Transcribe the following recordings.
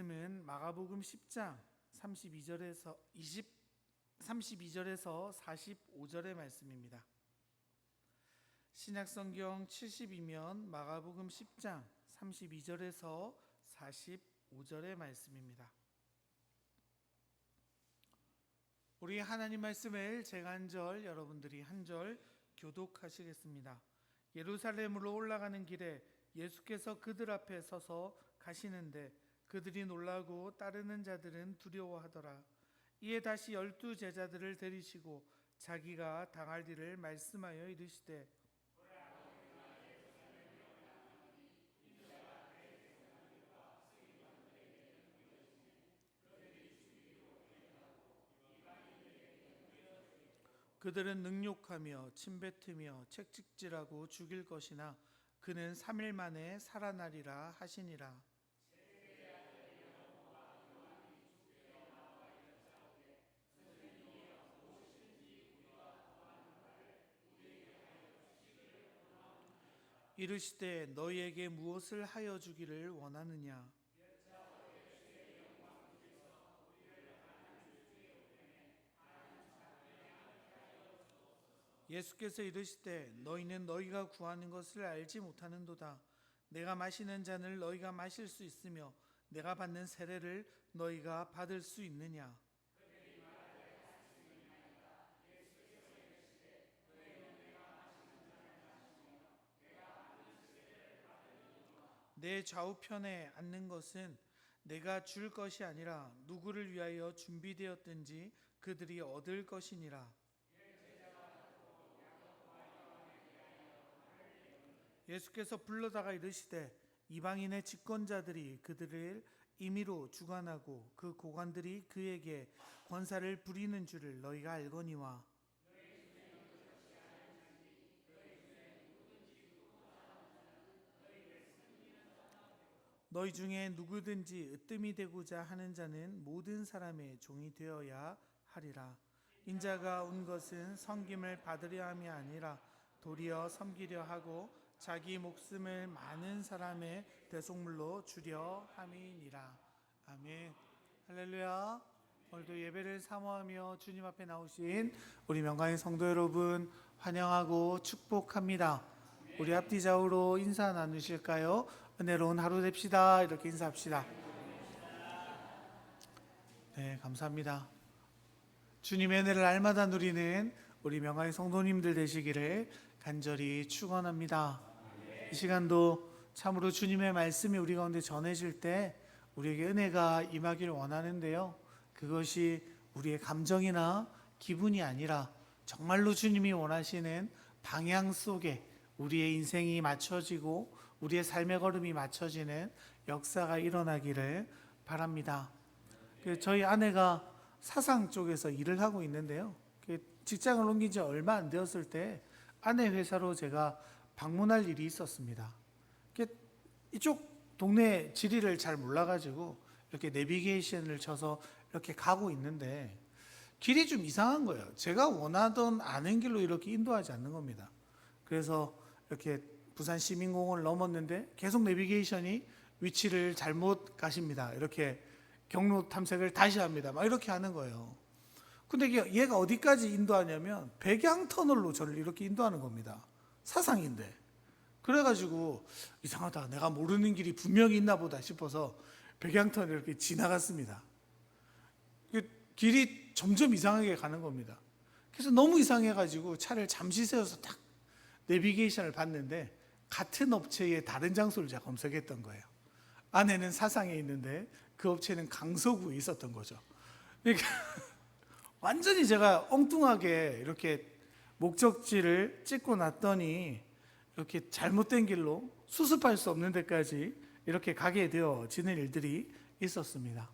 말씀은 마가복음 10장 32절에서 45절의 말씀입니다. 신약성경 70이면 마가복음 10장 32절에서 45절의 말씀입니다. 우리 하나님 말씀을 제가 한 절, 여러분들이 한 절 교독하시겠습니다. 예루살렘으로 올라가는 길에 예수께서 그들 앞에 서서 가시는데 그들이 놀라고 따르는 자들은 두려워하더라. 이에 다시 12 제자들을 데리시고 자기가 당할 일을 말씀하여 이르시되 그들은 능욕하며 침뱉으며 채찍질하고 죽일 것이나 그는 3일 만에 살아나리라 하시니라. 이르시되 너희에게 무엇을 하여 주기를 원하느냐? 예수께서 이르시되 너희는 너희가 구하는 것을 알지 못하는도다. 내가 마시는 잔을 너희가 마실 수 있으며 내가 받는 세례를 너희가 받을 수 있느냐? 내 좌우편에 앉는 것은 내가 줄 것이 아니라 누구를 위하여 준비되었든지 그들이 얻을 것이니라. 예수께서 불러다가 이르시되 이방인의 집권자들이 그들을 임의로 주관하고 그 고관들이 그에게 권사를 부리는 줄을 너희가 알거니와 너희 중에 누구든지 으뜸이 되고자 하는 자는 모든 사람의 종이 되어야 하리라. 인자가 온 것은 섬김을 받으려 함이 아니라 도리어 섬기려 하고 자기 목숨을 많은 사람의 대속물로 주려 함이니라. 아멘. 할렐루야. 오늘도 예배를 사모하며 주님 앞에 나오신 우리 명강의 성도 여러분 환영하고 축복합니다. 우리 앞뒤 좌우로 인사 나누실까요? 은혜로운 하루 됩시다. 이렇게 인사합시다. 네, 감사합니다. 주님의 은혜를 날마다 누리는 우리 명강의 성도님들 되시기를 간절히 축원합니다. 이 시간도 참으로 주님의 말씀이 우리 가운데 전해질 때 우리에게 은혜가 임하길 원하는데요. 그것이 우리의 감정이나 기분이 아니라 정말로 주님이 원하시는 방향 속에 우리의 인생이 맞춰지고 우리의 삶의 걸음이 맞춰지는 역사가 일어나기를 바랍니다. 저희 아내가 사상 쪽에서 일을 하고 있는데요. 직장을 옮긴 지 얼마 안 되었을 때 아내 회사로 제가 방문할 일이 있었습니다. 이쪽 동네 지리를 잘 몰라가지고 이렇게 내비게이션을 쳐서 이렇게 가고 있는데 길이 좀 이상한 거예요. 제가 원하던 아는 길로 이렇게 인도하지 않는 겁니다. 그래서 이렇게 부산 시민공원을 넘었는데 계속 내비게이션이 위치를 잘못 가십니다. 이렇게 경로 탐색을 다시 합니다. 막 이렇게 하는 거예요. 근데 얘가 어디까지 인도하냐면 백양터널로 저를 이렇게 인도하는 겁니다. 사상인데. 그래가지고 이상하다. 내가 모르는 길이 분명히 있나 보다 싶어서 백양터널 이렇게 지나갔습니다. 길이 점점 이상하게 가는 겁니다. 그래서 너무 이상해가지고 차를 잠시 세워서 딱 내비게이션을 봤는데 같은 업체의 다른 장소를 제가 검색했던 거예요. 아내는 사상에 있는데 그 업체는 강서구에 있었던 거죠. 그러니까 완전히 제가 엉뚱하게 이렇게 목적지를 찍고 났더니 이렇게 잘못된 길로 수습할 수 없는 데까지 이렇게 가게 되어지는 일들이 있었습니다.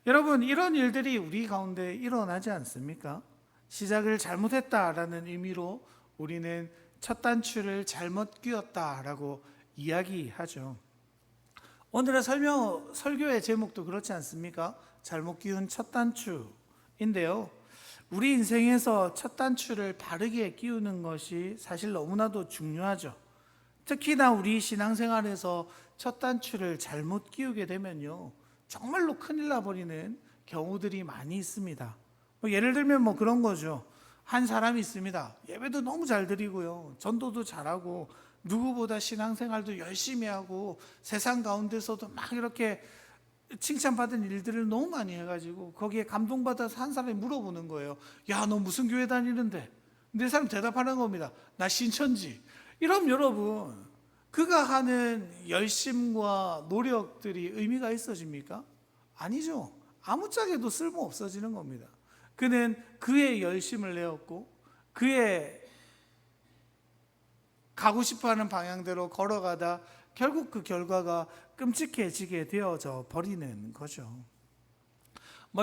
여러분, 이런 일들이 우리 가운데 일어나지 않습니까? 시작을 잘못했다라는 의미로 우리는 첫 단추를 잘못 끼웠다라고 이야기하죠. 오늘의 설교의 제목도 그렇지 않습니까? 잘못 끼운 첫 단추인데요. 우리 인생에서 첫 단추를 바르게 끼우는 것이 사실 너무나도 중요하죠. 특히나 우리 신앙생활에서 첫 단추를 잘못 끼우게 되면요, 정말로 큰일 나버리는 경우들이 많이 있습니다. 예를 들면 그런 거죠. 한 사람이 있습니다. 예배도 너무 잘 드리고요, 전도도 잘하고 누구보다 신앙생활도 열심히 하고 세상 가운데서도 막 이렇게 칭찬받은 일들을 너무 많이 해가지고 거기에 감동받아서 한 사람이 물어보는 거예요. 야, 너 무슨 교회 다니는데? 근데 사람 대답하는 겁니다. 나 신천지. 이러면 여러분, 그가 하는 열심과 노력들이 의미가 있어집니까? 아니죠. 아무짝에도 쓸모 없어지는 겁니다. 그는 그의 열심을 내었고 그의 가고 싶어하는 방향대로 걸어가다 결국 그 결과가 끔찍해지게 되어져 버리는 거죠.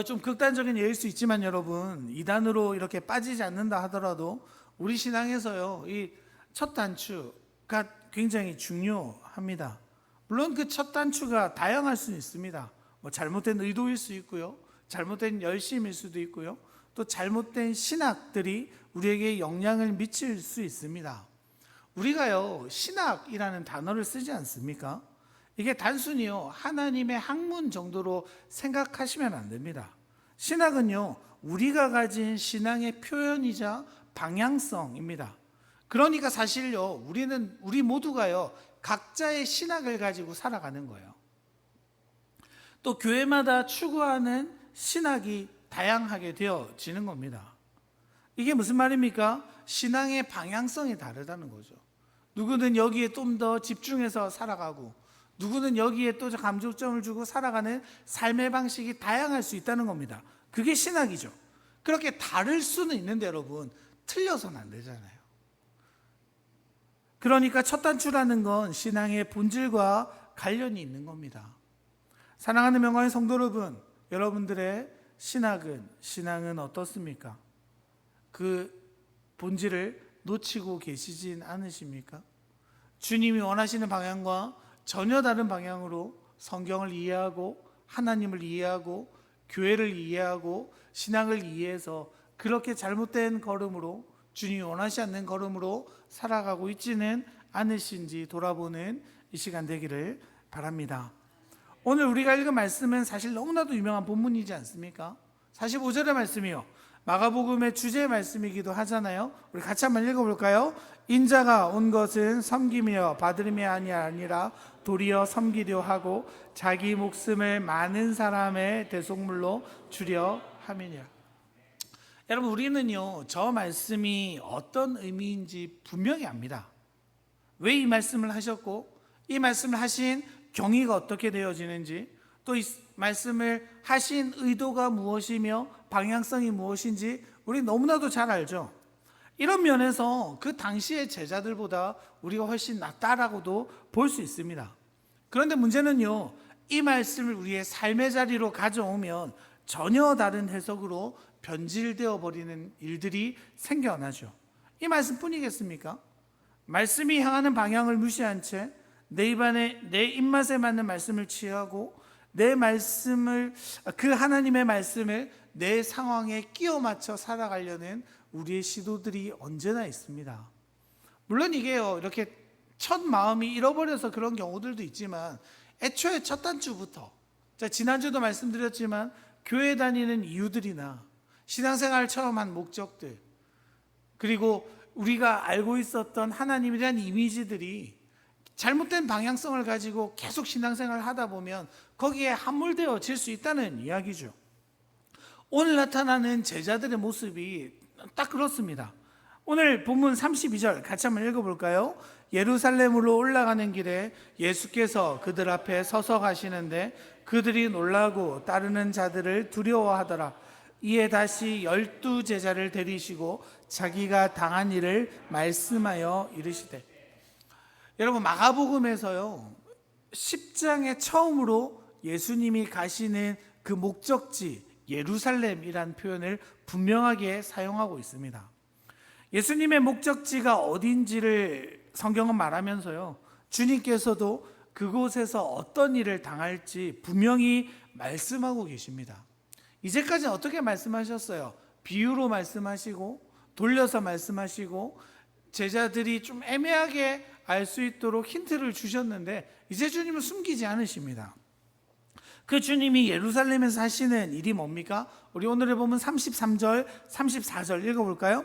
좀 극단적인 예일 수 있지만 여러분, 이단으로 이렇게 빠지지 않는다 하더라도 우리 신앙에서요, 이 첫 단추가 굉장히 중요합니다. 물론 그 첫 단추가 다양할 수 있습니다. 잘못된 의도일 수 있고요, 잘못된 열심일 수도 있고요, 또 잘못된 신학들이 우리에게 영향을 미칠 수 있습니다. 우리가요, 신학이라는 단어를 쓰지 않습니까? 이게 단순히요, 하나님의 학문 정도로 생각하시면 안 됩니다. 신학은요, 우리가 가진 신앙의 표현이자 방향성입니다. 그러니까 사실요, 우리 모두가요, 각자의 신학을 가지고 살아가는 거예요. 또 교회마다 추구하는 신학이 다양하게 되어지는 겁니다. 이게 무슨 말입니까? 신앙의 방향성이 다르다는 거죠. 누구는 여기에 좀 더 집중해서 살아가고, 누구는 여기에 또 감정점을 주고 살아가는 삶의 방식이 다양할 수 있다는 겁니다. 그게 신학이죠. 그렇게 다를 수는 있는데 여러분, 틀려서는 안 되잖아요. 그러니까 첫 단추라는 건 신앙의 본질과 관련이 있는 겁니다. 사랑하는 명화의 성도 여러분, 여러분들의 신앙은 어떻습니까? 그 본질을 놓치고 계시진 않으십니까? 주님이 원하시는 방향과 전혀 다른 방향으로 성경을 이해하고 하나님을 이해하고 교회를 이해하고 신앙을 이해해서 그렇게 잘못된 걸음으로, 주님이 원하지 않는 걸음으로 살아가고 있지는 않으신지 돌아보는 이 시간 되기를 바랍니다. 오늘 우리가 읽은 말씀은 사실 너무나도 유명한 본문이지 않습니까? 45절의 말씀이요, 마가복음의 주제의 말씀이기도 하잖아요. 우리 같이 한번 읽어볼까요? 인자가 온 것은 섬기며 받으림이 아니라 도리어 섬기려 하고 자기 목숨을 많은 사람의 대속물로 주려 함이니라. 여러분, 우리는요, 저 말씀이 어떤 의미인지 분명히 압니다. 왜 이 말씀을 하셨고 이 말씀을 하신 경위가 어떻게 되어지는지, 또 이 말씀을 하신 의도가 무엇이며 방향성이 무엇인지 우리 너무나도 잘 알죠. 이런 면에서 그 당시의 제자들보다 우리가 훨씬 낫다라고도 볼 수 있습니다. 그런데 문제는요, 이 말씀을 우리의 삶의 자리로 가져오면 전혀 다른 해석으로 변질되어 버리는 일들이 생겨나죠. 이 말씀뿐이겠습니까? 말씀이 향하는 방향을 무시한 채 내 입맛에 맞는 말씀을 취하고 그 하나님의 말씀을 내 상황에 끼워 맞춰 살아가려는 우리의 시도들이 언제나 있습니다. 물론 이게요, 이렇게 첫 마음이 잃어버려서 그런 경우들도 있지만 애초에 첫 단추부터, 지난주도 말씀드렸지만 교회 다니는 이유들이나 신앙생활 처음 한 목적들, 그리고 우리가 알고 있었던 하나님에 대한 이미지들이 잘못된 방향성을 가지고 계속 신앙생활을 하다 보면 거기에 함몰되어질 수 있다는 이야기죠. 오늘 나타나는 제자들의 모습이 딱 그렇습니다. 오늘 본문 32절 같이 한번 읽어볼까요? 예루살렘으로 올라가는 길에 예수께서 그들 앞에 서서 가시는데 그들이 놀라고 따르는 자들을 두려워하더라. 이에 다시 12 제자를 데리시고 자기가 당한 일을 말씀하여 이르시되. 여러분, 마가복음에서요 10장에 처음으로 예수님이 가시는 그 목적지 예루살렘이란 표현을 분명하게 사용하고 있습니다. 예수님의 목적지가 어딘지를 성경은 말하면서요, 주님께서도 그곳에서 어떤 일을 당할지 분명히 말씀하고 계십니다. 이제까지 어떻게 말씀하셨어요? 비유로 말씀하시고 돌려서 말씀하시고 제자들이 좀 애매하게 알 수 있도록 힌트를 주셨는데 이제 주님은 숨기지 않으십니다. 그 주님이 예루살렘에서 하시는 일이 뭡니까? 우리 오늘에 보면 33절, 34절 읽어볼까요?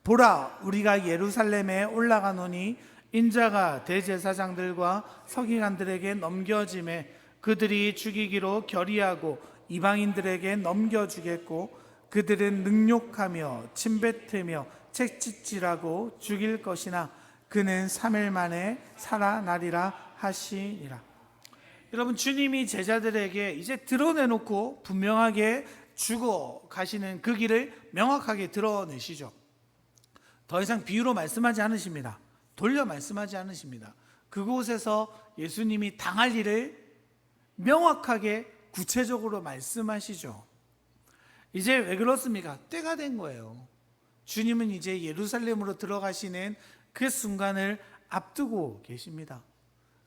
보라, 우리가 예루살렘에 올라가노니 인자가 대제사장들과 서기관들에게 넘겨짐에 그들이 죽이기로 결의하고 이방인들에게 넘겨주겠고 그들은 능욕하며 침뱉으며 채찍질하고 죽일 것이나 그는 3일 만에 살아나리라 하시니라. 여러분, 주님이 제자들에게 이제 드러내놓고 분명하게 죽어 가시는 그 길을 명확하게 드러내시죠. 더 이상 비유로 말씀하지 않으십니다. 돌려 말씀하지 않으십니다. 그곳에서 예수님이 당할 일을 명확하게 구체적으로 말씀하시죠. 이제 왜 그렇습니까? 때가 된 거예요. 주님은 이제 예루살렘으로 들어가시는 그 순간을 앞두고 계십니다.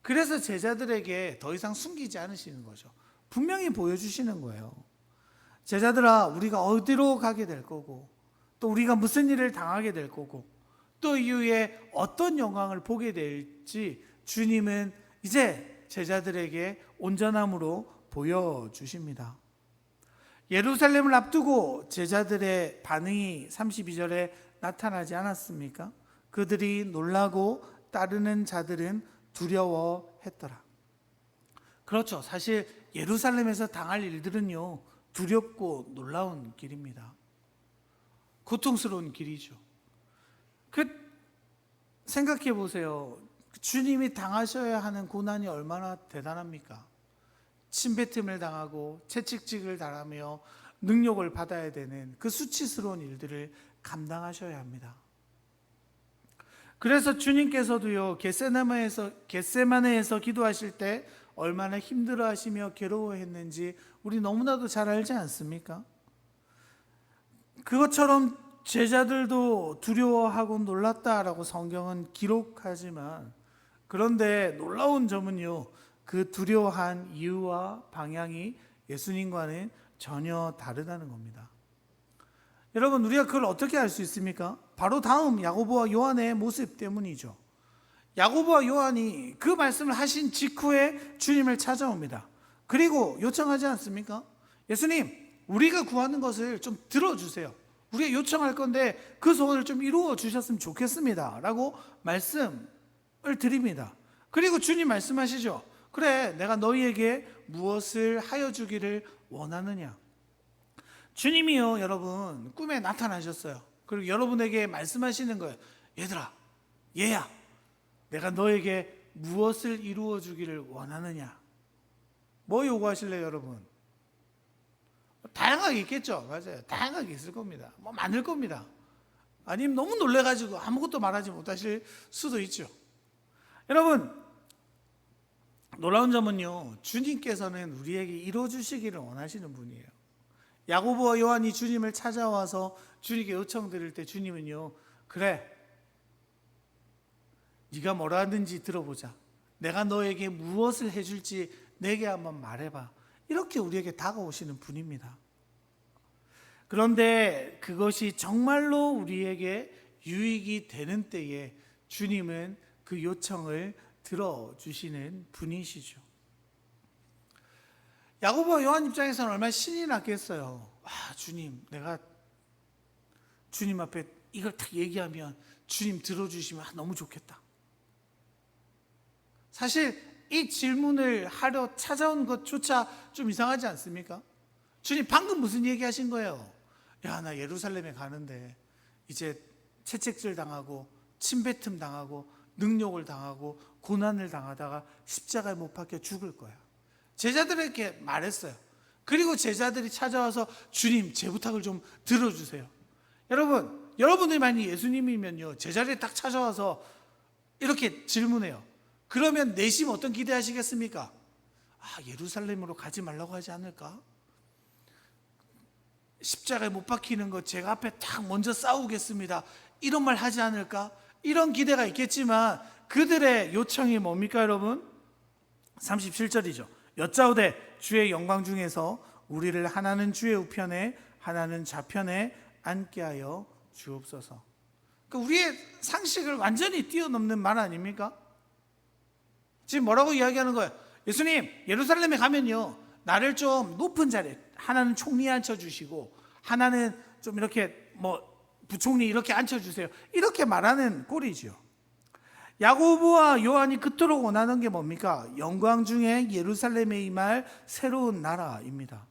그래서 제자들에게 더 이상 숨기지 않으시는 거죠. 분명히 보여주시는 거예요. 제자들아, 우리가 어디로 가게 될 거고, 또 우리가 무슨 일을 당하게 될 거고, 또 이후에 어떤 영광을 보게 될지 주님은 이제 제자들에게 온전함으로 보여주십니다. 예루살렘을 앞두고 제자들의 반응이 32절에 나타나지 않았습니까? 그들이 놀라고 따르는 자들은 두려워했더라. 그렇죠. 사실 예루살렘에서 당할 일들은요, 두렵고 놀라운 길입니다. 고통스러운 길이죠. 생각해 보세요. 주님이 당하셔야 하는 고난이 얼마나 대단합니까? 침뱉음을 당하고 채찍질을 당하며 능욕을 받아야 되는 그 수치스러운 일들을 감당하셔야 합니다. 그래서 주님께서도요, 겟세마네에서 기도하실 때 얼마나 힘들어하시며 괴로워했는지 우리 너무나도 잘 알지 않습니까? 그것처럼 제자들도 두려워하고 놀랐다라고 성경은 기록하지만, 그런데 놀라운 점은요, 그 두려워한 이유와 방향이 예수님과는 전혀 다르다는 겁니다. 여러분, 우리가 그걸 어떻게 알 수 있습니까? 바로 다음 야고보와 요한의 모습 때문이죠. 야고보와 요한이 그 말씀을 하신 직후에 주님을 찾아옵니다. 그리고 요청하지 않습니까? 예수님, 우리가 구하는 것을 좀 들어주세요. 우리가 요청할 건데 그 소원을 좀 이루어 주셨으면 좋겠습니다 라고 말씀을 드립니다. 그리고 주님 말씀하시죠. 그래, 내가 너희에게 무엇을 하여 주기를 원하느냐. 주님이요, 여러분, 꿈에 나타나셨어요. 그리고 여러분에게 말씀하시는 거예요. 얘들아, 얘야, 내가 너에게 무엇을 이루어 주기를 원하느냐. 뭐 요구하실래요, 여러분? 다양하게 있겠죠. 맞아요. 다양하게 있을 겁니다. 뭐 많을 겁니다. 아니면 너무 놀래가지고 아무것도 말하지 못하실 수도 있죠. 여러분, 놀라운 점은요, 주님께서는 우리에게 이루어 주시기를 원하시는 분이에요. 야고보와 요한이 주님을 찾아와서 주님께 요청드릴 때 주님은요, 그래, 네가 뭐라 하는지 들어보자. 내가 너에게 무엇을 해줄지 내게 한번 말해봐. 이렇게 우리에게 다가오시는 분입니다. 그런데 그것이 정말로 우리에게 유익이 되는 때에 주님은 그 요청을 들어주시는 분이시죠. 야고보와 요한 입장에서는 얼마나 신이 났겠어요. 주님, 내가 주님 앞에 이걸 딱 얘기하면 주님 들어주시면 너무 좋겠다. 사실 이 질문을 하려 찾아온 것조차 좀 이상하지 않습니까? 주님, 방금 무슨 얘기하신 거예요? 야, 나 예루살렘에 가는데 이제 채찍질 당하고 침뱉음 당하고 능욕을 당하고 고난을 당하다가 십자가에 못 박혀 죽을 거야. 제자들에게 말했어요. 그리고 제자들이 찾아와서 주님, 제 부탁을 좀 들어주세요. 여러분들이 만약 예수님이면요, 제자리에 딱 찾아와서 이렇게 질문해요. 그러면 내심 어떤 기대하시겠습니까? 예루살렘으로 가지 말라고 하지 않을까? 십자가에 못 박히는 거 제가 앞에 딱 먼저 싸우겠습니다, 이런 말 하지 않을까? 이런 기대가 있겠지만 그들의 요청이 뭡니까, 여러분? 37절이죠. 여짜오되 주의 영광 중에서 우리를 하나는 주의 우편에 하나는 좌편에 앉게 하여 주옵소서. 그러니까 우리의 상식을 완전히 뛰어넘는 말 아닙니까? 지금 뭐라고 이야기하는 거예요? 예수님, 예루살렘에 가면요, 나를 좀 높은 자리에, 하나는 총리에 앉혀주시고 하나는 좀 이렇게 부총리 이렇게 앉혀주세요, 이렇게 말하는 꼴이죠. 야고보와 요한이 그토록 원하는 게 뭡니까? 영광 중에 예루살렘에 임할 새로운 나라입니다.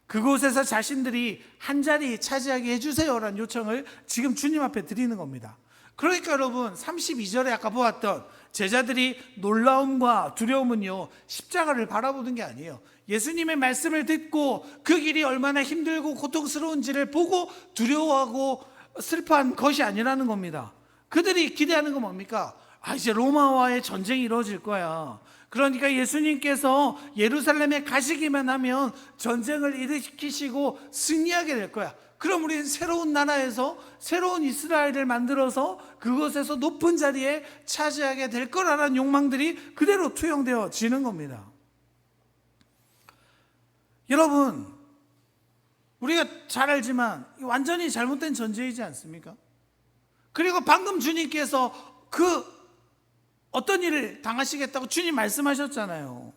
그곳에서 자신들이 한 자리 차지하게 해주세요라는 요청을 지금 주님 앞에 드리는 겁니다. 그러니까 여러분, 32절에 아까 보았던 제자들이 놀라움과 두려움은요, 십자가를 바라보는 게 아니에요. 예수님의 말씀을 듣고 그 길이 얼마나 힘들고 고통스러운지를 보고 두려워하고 슬퍼한 것이 아니라는 겁니다. 그들이 기대하는 건 뭡니까? 이제 로마와의 전쟁이 이루어질 거야. 그러니까 예수님께서 예루살렘에 가시기만 하면 전쟁을 일으키시고 승리하게 될 거야. 그럼 우리는 새로운 나라에서 새로운 이스라엘을 만들어서 그곳에서 높은 자리에 차지하게 될 거라는 욕망들이 그대로 투영되어지는 겁니다. 여러분, 우리가 잘 알지만 완전히 잘못된 전제이지 않습니까? 그리고 방금 주님께서 어떤 일을 당하시겠다고 주님 말씀하셨잖아요.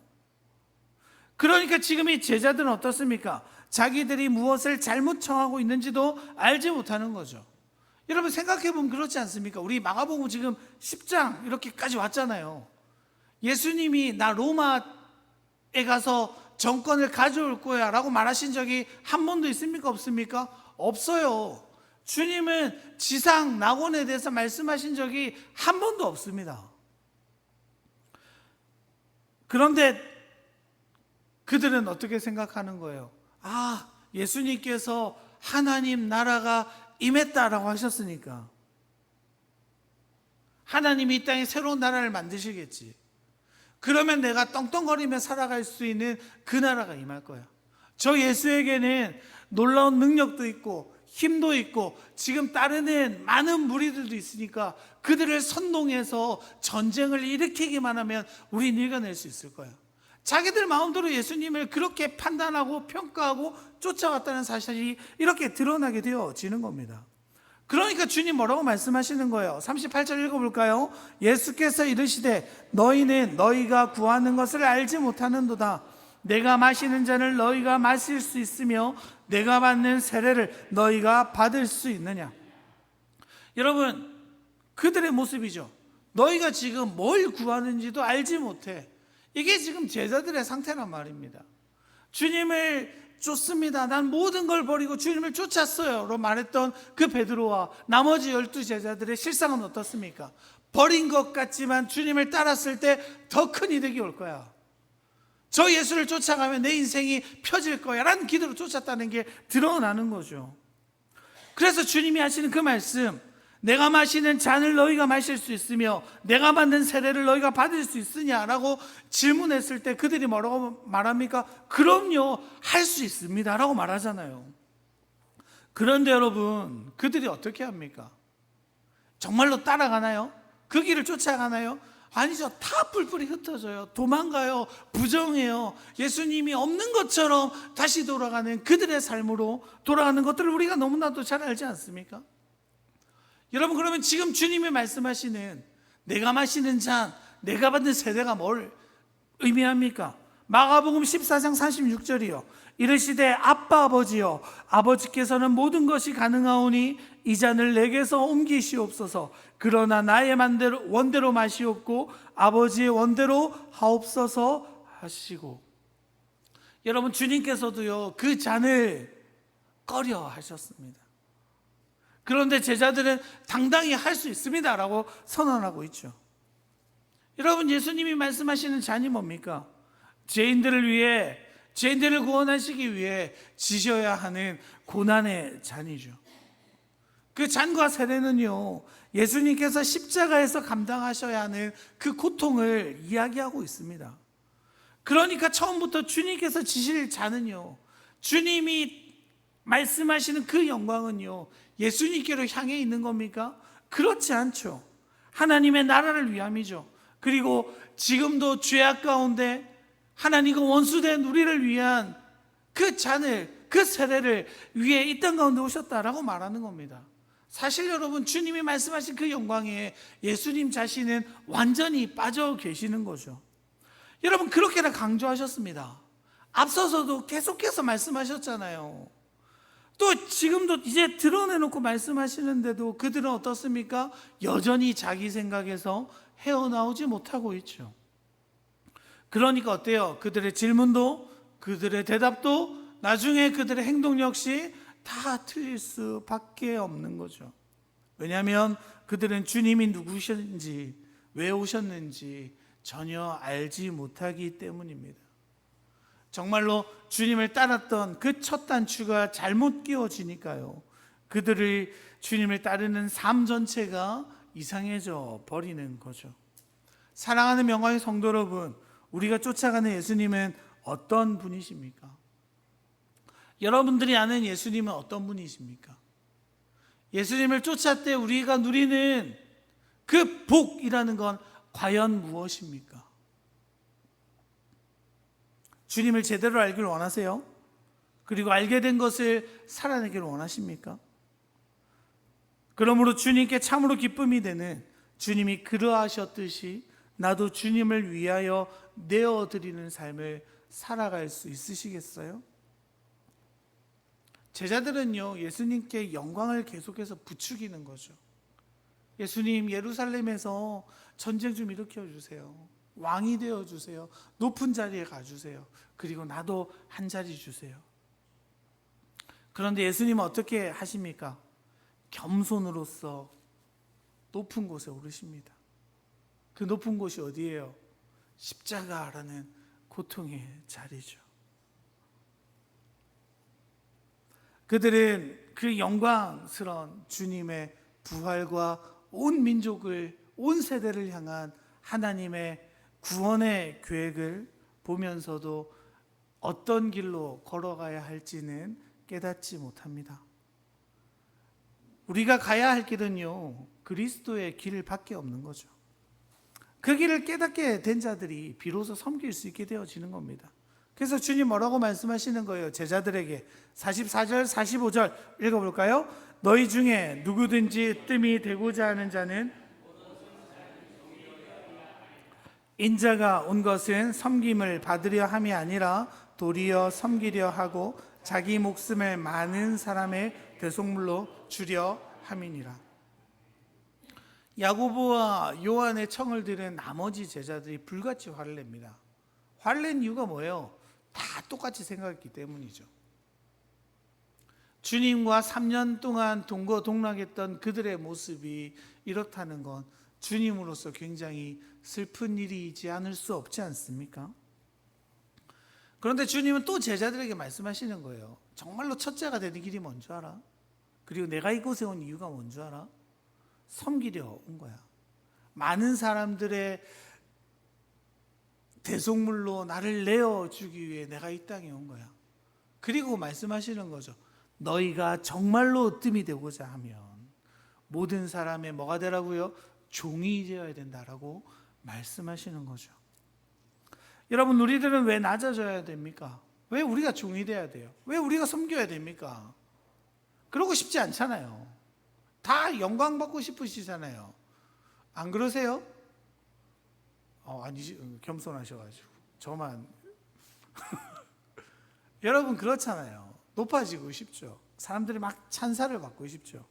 그러니까 지금 이 제자들은 어떻습니까? 자기들이 무엇을 잘못 청하고 있는지도 알지 못하는 거죠. 여러분, 생각해보면 그렇지 않습니까? 우리 마가복음 지금 10장 이렇게까지 왔잖아요. 예수님이 나 로마에 가서 정권을 가져올 거야 라고 말하신 적이 한 번도 있습니까? 없습니까? 없어요. 주님은 지상 낙원에 대해서 말씀하신 적이 한 번도 없습니다. 그런데 그들은 어떻게 생각하는 거예요? 예수님께서 하나님 나라가 임했다라고 하셨으니까 하나님이 이 땅에 새로운 나라를 만드시겠지. 그러면 내가 떵떵거리며 살아갈 수 있는 그 나라가 임할 거야. 저 예수에게는 놀라운 능력도 있고 힘도 있고 지금 따르는 많은 무리들도 있으니까 그들을 선동해서 전쟁을 일으키기만 하면 우린 이겨낼 수 있을 거야. 자기들 마음대로 예수님을 그렇게 판단하고 평가하고 쫓아왔다는 사실이 이렇게 드러나게 되어지는 겁니다. 그러니까 주님 뭐라고 말씀하시는 거예요? 38절 읽어볼까요? 예수께서 이르시되 너희는 너희가 구하는 것을 알지 못하는도다. 내가 마시는 잔을 너희가 마실 수 있으며 내가 받는 세례를 너희가 받을 수 있느냐. 여러분, 그들의 모습이죠. 너희가 지금 뭘 구하는지도 알지 못해. 이게 지금 제자들의 상태란 말입니다. 주님을 쫓습니다. 난 모든 걸 버리고 주님을 쫓았어요 로 말했던 그 베드로와 나머지 12제자들의 실상은 어떻습니까? 버린 것 같지만 주님을 따랐을 때 더 큰 이득이 올 거야. 저 예수를 쫓아가면 내 인생이 펴질 거야 라는 기도로 쫓았다는 게 드러나는 거죠. 그래서 주님이 하시는 그 말씀, 내가 마시는 잔을 너희가 마실 수 있으며 내가 받는 세례를 너희가 받을 수 있으냐라고 질문했을 때 그들이 뭐라고 말합니까? 그럼요, 할 수 있습니다 라고 말하잖아요. 그런데 여러분, 그들이 어떻게 합니까? 정말로 따라가나요? 그 길을 쫓아가나요? 아니죠. 다 뿔뿔이 흩어져요. 도망가요. 부정해요. 예수님이 없는 것처럼 다시 돌아가는 그들의 삶으로 돌아가는 것들을 우리가 너무나도 잘 알지 않습니까? 여러분, 그러면 지금 주님이 말씀하시는 내가 마시는 잔, 내가 받는 세례가 뭘 의미합니까? 마가복음 14장 36절이요. 이르시되 아빠 아버지여, 아버지께서는 모든 것이 가능하오니 이 잔을 내게서 옮기시옵소서. 그러나 나의 원대로 마시옵고 아버지의 원대로 하옵소서 하시고. 여러분, 주님께서도요 그 잔을 꺼려 하셨습니다. 그런데 제자들은 당당히 할 수 있습니다 라고 선언하고 있죠. 여러분, 예수님이 말씀하시는 잔이 뭡니까? 죄인들을 구원하시기 위해 지셔야 하는 고난의 잔이죠. 그 잔과 세례는요, 예수님께서 십자가에서 감당하셔야 하는 그 고통을 이야기하고 있습니다. 그러니까 처음부터 주님께서 지실 잔은요, 주님이 말씀하시는 그 영광은요, 예수님께로 향해 있는 겁니까? 그렇지 않죠. 하나님의 나라를 위함이죠. 그리고 지금도 죄악 가운데 하나님과 원수된 우리를 위한 그 잔을, 그 세례를 위해 이 땅 가운데 오셨다라고 말하는 겁니다. 사실 여러분, 주님이 말씀하신 그 영광에 예수님 자신은 완전히 빠져 계시는 거죠. 여러분, 그렇게나 강조하셨습니다. 앞서서도 계속해서 말씀하셨잖아요. 또 지금도 이제 드러내놓고 말씀하시는데도 그들은 어떻습니까? 여전히 자기 생각에서 헤어나오지 못하고 있죠. 그러니까 어때요? 그들의 질문도 그들의 대답도 나중에 그들의 행동 역시 다 틀릴 수밖에 없는 거죠. 왜냐하면 그들은 주님이 누구신지 왜 오셨는지 전혀 알지 못하기 때문입니다. 정말로 주님을 따랐던 그 첫 단추가 잘못 끼워지니까요, 그들의 주님을 따르는 삶 전체가 이상해져 버리는 거죠. 사랑하는 명화의 성도 여러분, 우리가 쫓아가는 예수님은 어떤 분이십니까? 여러분들이 아는 예수님은 어떤 분이십니까? 예수님을 쫓을 때 우리가 누리는 그 복이라는 건 과연 무엇입니까? 주님을 제대로 알기를 원하세요? 그리고 알게 된 것을 살아내기를 원하십니까? 그러므로 주님께 참으로 기쁨이 되는, 주님이 그러하셨듯이 나도 주님을 위하여 내어드리는 삶을 살아갈 수 있으시겠어요? 제자들은요, 예수님께 영광을 계속해서 부추기는 거죠. 예수님, 예루살렘에서 전쟁 좀 일으켜 주세요. 왕이 되어 주세요. 높은 자리에 가주세요. 그리고 나도 한 자리 주세요. 그런데 예수님은 어떻게 하십니까? 겸손으로서 높은 곳에 오르십니다. 그 높은 곳이 어디예요? 십자가라는 고통의 자리죠. 그들은 그 영광스러운 주님의 부활과 온 민족을, 온 세대를 향한 하나님의 구원의 계획을 보면서도 어떤 길로 걸어가야 할지는 깨닫지 못합니다. 우리가 가야 할 길은요, 그리스도의 길밖에 없는 거죠. 그 길을 깨닫게 된 자들이 비로소 섬길 수 있게 되어지는 겁니다. 그래서 주님 뭐라고 말씀하시는 거예요? 제자들에게 44절 45절 읽어볼까요? 너희 중에 누구든지 뜸이 되고자 하는 자는 인자가 온 것은 섬김을 받으려 함이 아니라 도리어 섬기려 하고 자기 목숨을 많은 사람의 대속물로 주려 함이니라. 야고보와 요한의 청을 들은 나머지 제자들이 불같이 화를 냅니다. 화를 낸 이유가 뭐예요? 다 똑같이 생각했기 때문이죠. 주님과 3년 동안 동거동락했던 그들의 모습이 이렇다는 건 주님으로서 굉장히 슬픈 일이지 않을 수 없지 않습니까? 그런데 주님은 또 제자들에게 말씀하시는 거예요. 정말로 첫째가 되는 길이 뭔지 알아? 그리고 내가 이곳에 온 이유가 뭔지 알아? 섬기려 온 거야. 많은 사람들의 대속물로 나를 내어주기 위해 내가 이 땅에 온 거야. 그리고 말씀하시는 거죠. 너희가 정말로 뜸이 되고자 하면 모든 사람의 뭐가 되라고요? 종이 되어야 된다라고 말씀하시는 거죠. 여러분, 우리들은 왜 낮아져야 됩니까? 왜 우리가 종이 돼야 돼요? 왜 우리가 섬겨야 됩니까? 그러고 싶지 않잖아요. 다 영광 받고 싶으시잖아요. 안 그러세요? 아니지, 겸손하셔가지고 저만 여러분 그렇잖아요. 높아지고 싶죠. 사람들이 막 찬사를 받고 싶죠.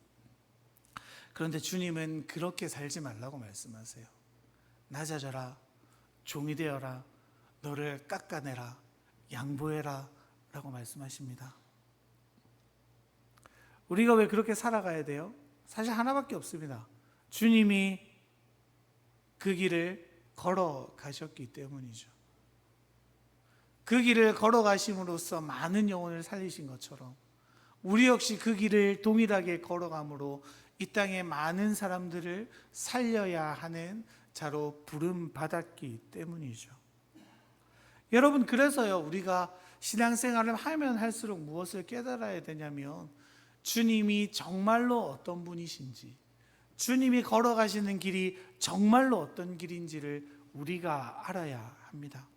그런데 주님은 그렇게 살지 말라고 말씀하세요. 낮아져라, 종이 되어라, 너를 깎아내라, 양보해라 라고 말씀하십니다. 우리가 왜 그렇게 살아가야 돼요? 사실 하나밖에 없습니다. 주님이 그 길을 걸어가셨기 때문이죠. 그 길을 걸어가심으로써 많은 영혼을 살리신 것처럼 우리 역시 그 길을 동일하게 걸어감으로 이 땅에 많은 사람들을 살려야 하는 자로 부름받았기 때문이죠. 여러분, 그래서요, 우리가 신앙생활을 하면 할수록 무엇을 깨달아야 되냐면 주님이 정말로 어떤 분이신지, 주님이 걸어가시는 길이 정말로 어떤 길인지를 우리가 알아야 합니다.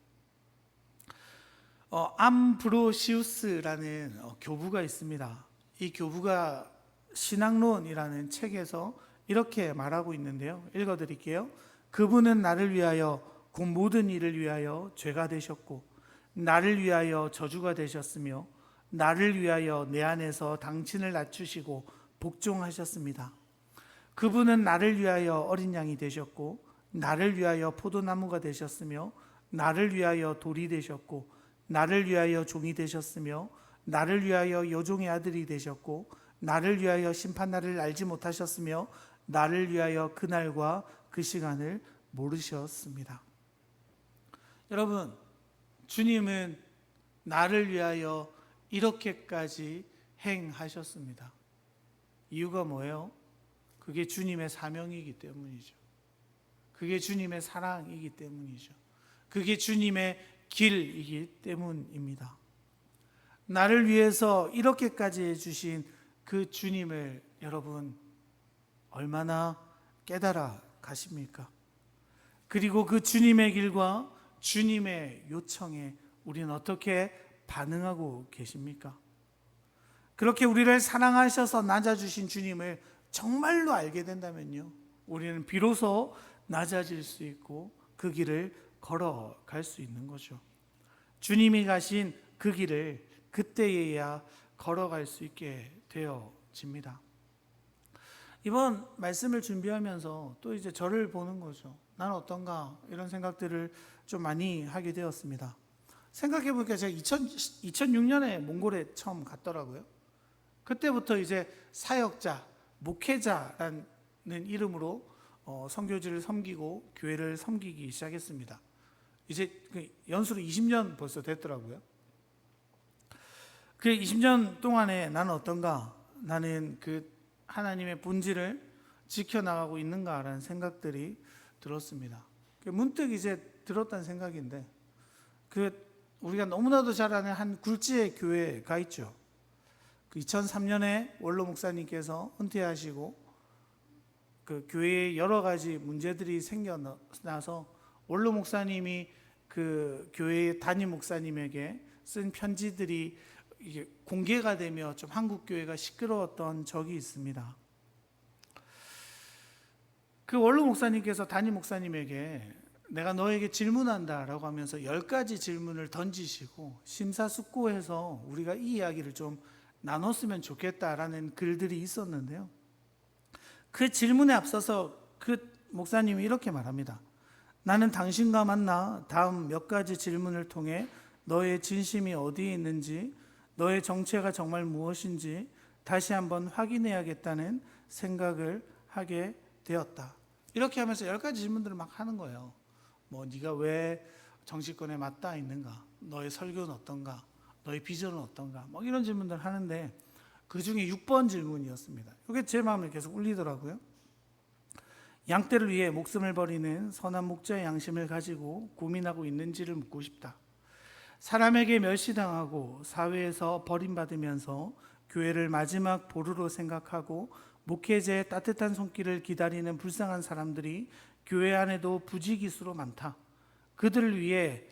암브로시우스라는 교부가 있습니다. 이 교부가 신앙론이라는 책에서 이렇게 말하고 있는데요. 읽어드릴게요. 그분은 나를 위하여 곧 모든 일을 위하여 죄가 되셨고 나를 위하여 저주가 되셨으며 나를 위하여 내 안에서 당신을 낮추시고 복종하셨습니다. 그분은 나를 위하여 어린 양이 되셨고 나를 위하여 포도나무가 되셨으며 나를 위하여 돌이 되셨고 나를 위하여 종이 되셨으며 나를 위하여 여종의 아들이 되셨고 나를 위하여 심판날을 알지 못하셨으며 나를 위하여 그날과 그 시간을 모르셨습니다. 여러분, 주님은 나를 위하여 이렇게까지 행하셨습니다. 이유가 뭐예요? 그게 주님의 사명이기 때문이죠. 그게 주님의 사랑이기 때문이죠. 그게 주님의 길이기 때문입니다. 나를 위해서 이렇게까지 해주신 그 주님을 여러분 얼마나 깨달아 가십니까? 그리고 그 주님의 길과 주님의 요청에 우리는 어떻게 반응하고 계십니까? 그렇게 우리를 사랑하셔서 낮아주신 주님을 정말로 알게 된다면요, 우리는 비로소 낮아질 수 있고 그 길을 걸어갈 수 있는 거죠. 주님이 가신 그 길을 그때에야 걸어갈 수 있게 되어집니다. 이번 말씀을 준비하면서 또 이제 저를 보는 거죠. 난 어떤가 이런 생각들을 좀 많이 하게 되었습니다. 생각해 보니까 제가 2006년에 몽골에 처음 갔더라고요. 그때부터 이제 사역자, 목회자라는 이름으로 선교지를 섬기고 교회를 섬기기 시작했습니다. 이제 연수로 20년 벌써 됐더라고요. 그 20년 동안에 나는 어떤가? 나는 그 하나님의 본질을 지켜나가고 있는가라는 생각들이 들었습니다. 문득 이제 들었다는 생각인데, 우리가 너무나도 잘 아는 한 굴지의 교회가 있죠. 2003년에 원로 목사님께서 은퇴하시고 그 교회에 여러 가지 문제들이 생겨나서 원로 목사님이 그 교회의 담임 목사님에게 쓴 편지들이 이게 공개가 되며 좀 한국 교회가 시끄러웠던 적이 있습니다. 그 원로 목사님께서 담임 목사님에게 내가 너에게 질문한다라고 하면서 10가지 질문을 던지시고 심사숙고해서 우리가 이 이야기를 좀 나눴으면 좋겠다라는 글들이 있었는데요. 그 질문에 앞서서 그 목사님이 이렇게 말합니다. 나는 당신과 만나 다음 몇 가지 질문을 통해 너의 진심이 어디에 있는지, 너의 정체가 정말 무엇인지 다시 한번 확인해야겠다는 생각을 하게 되었다. 이렇게 하면서 10가지 질문들을 막 하는 거예요. 네가 왜 정치권에 맞닿아 있는가? 너의 설교는 어떤가? 너의 비전은 어떤가? 이런 질문들을 하는데 그 중에 6번 질문이었습니다. 이게 제 마음을 계속 울리더라고요. 양떼를 위해 목숨을 버리는 선한 목자의 양심을 가지고 고민하고 있는지를 묻고 싶다. 사람에게 멸시당하고 사회에서 버림받으면서 교회를 마지막 보루로 생각하고 목회자의 따뜻한 손길을 기다리는 불쌍한 사람들이 교회 안에도 부지기수로 많다. 그들을 위해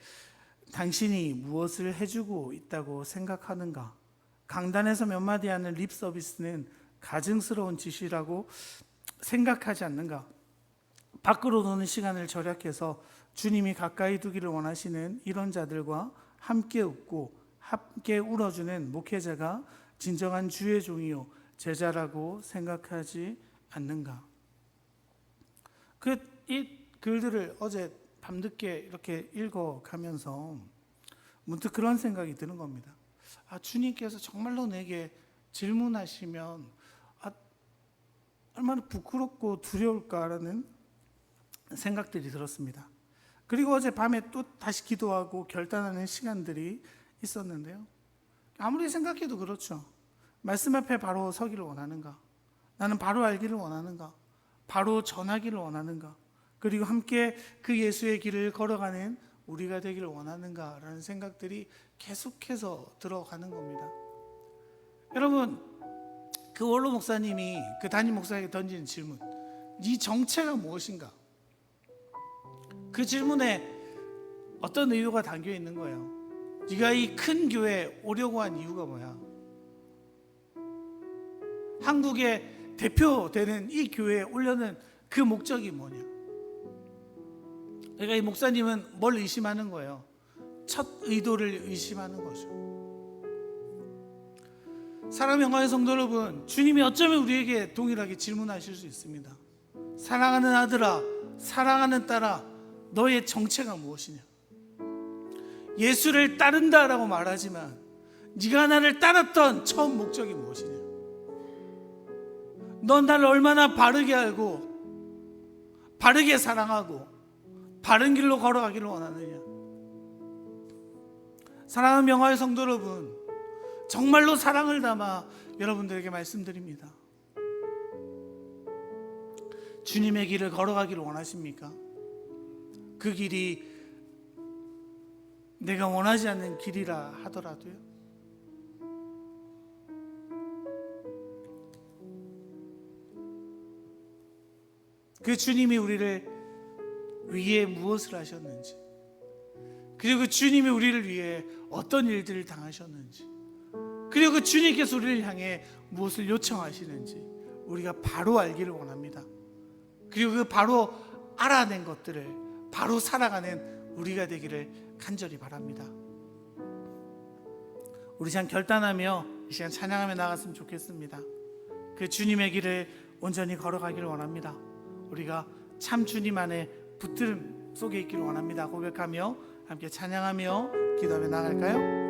당신이 무엇을 해주고 있다고 생각하는가? 강단에서 몇 마디 하는 립 서비스는 가증스러운 짓이라고 생각하지 않는가? 밖으로 노는 시간을 절약해서 주님이 가까이 두기를 원하시는 이런 자들과 함께 웃고 함께 울어주는 목회자가 진정한 주의 종이요 제자라고 생각하지 않는가? 이 글들을 어제 밤늦게 이렇게 읽어가면서 문득 그런 생각이 드는 겁니다. 주님께서 정말로 내게 질문하시면 얼마나 부끄럽고 두려울까라는 생각들이 들었습니다. 그리고 어제 밤에 또 다시 기도하고 결단하는 시간들이 있었는데요. 아무리 생각해도 그렇죠. 말씀 앞에 바로 서기를 원하는가? 나는 바로 알기를 원하는가? 바로 전하기를 원하는가? 그리고 함께 그 예수의 길을 걸어가는 우리가 되기를 원하는가라는 생각들이 계속해서 들어가는 겁니다. 여러분, 그 원로 목사님이 그 담임 목사에게 던지는 질문, 네 정체가 무엇인가? 그 질문에 어떤 의도가 담겨 있는 거예요. 네가 이 큰 교회에 오려고 한 이유가 뭐야? 한국의 대표되는 이 교회에 오려는 그 목적이 뭐냐? 그러니까 이 목사님은 뭘 의심하는 거예요? 첫 의도를 의심하는 거죠. 사랑하는 영광의 성도 여러분, 주님이 어쩌면 우리에게 동일하게 질문하실 수 있습니다. 사랑하는 아들아, 사랑하는 딸아, 너의 정체가 무엇이냐? 예수를 따른다라고 말하지만 네가 나를 따랐던 처음 목적이 무엇이냐? 넌 나를 얼마나 바르게 알고 바르게 사랑하고 바른 길로 걸어가기를 원하느냐? 사랑하는 영화의 성도 여러분, 정말로 사랑을 담아 여러분들에게 말씀드립니다. 주님의 길을 걸어가기를 원하십니까? 그 길이 내가 원하지 않는 길이라 하더라도요. 그 주님이 우리를 위해 무엇을 하셨는지, 그리고 그 주님이 우리를 위해 어떤 일들을 당하셨는지, 그리고 그 주님께서 우리를 향해 무엇을 요청하시는지 우리가 바로 알기를 원합니다. 그리고 그 바로 알아낸 것들을 바로 살아가는 우리가 되기를 간절히 바랍니다. 우리 시간 결단하며 이 시간 찬양하며 나갔으면 좋겠습니다. 그 주님의 길을 온전히 걸어가기를 원합니다. 우리가 참 주님 안에 붙들음 속에 있기를 원합니다. 고백하며 함께 찬양하며 기도하며 나갈까요?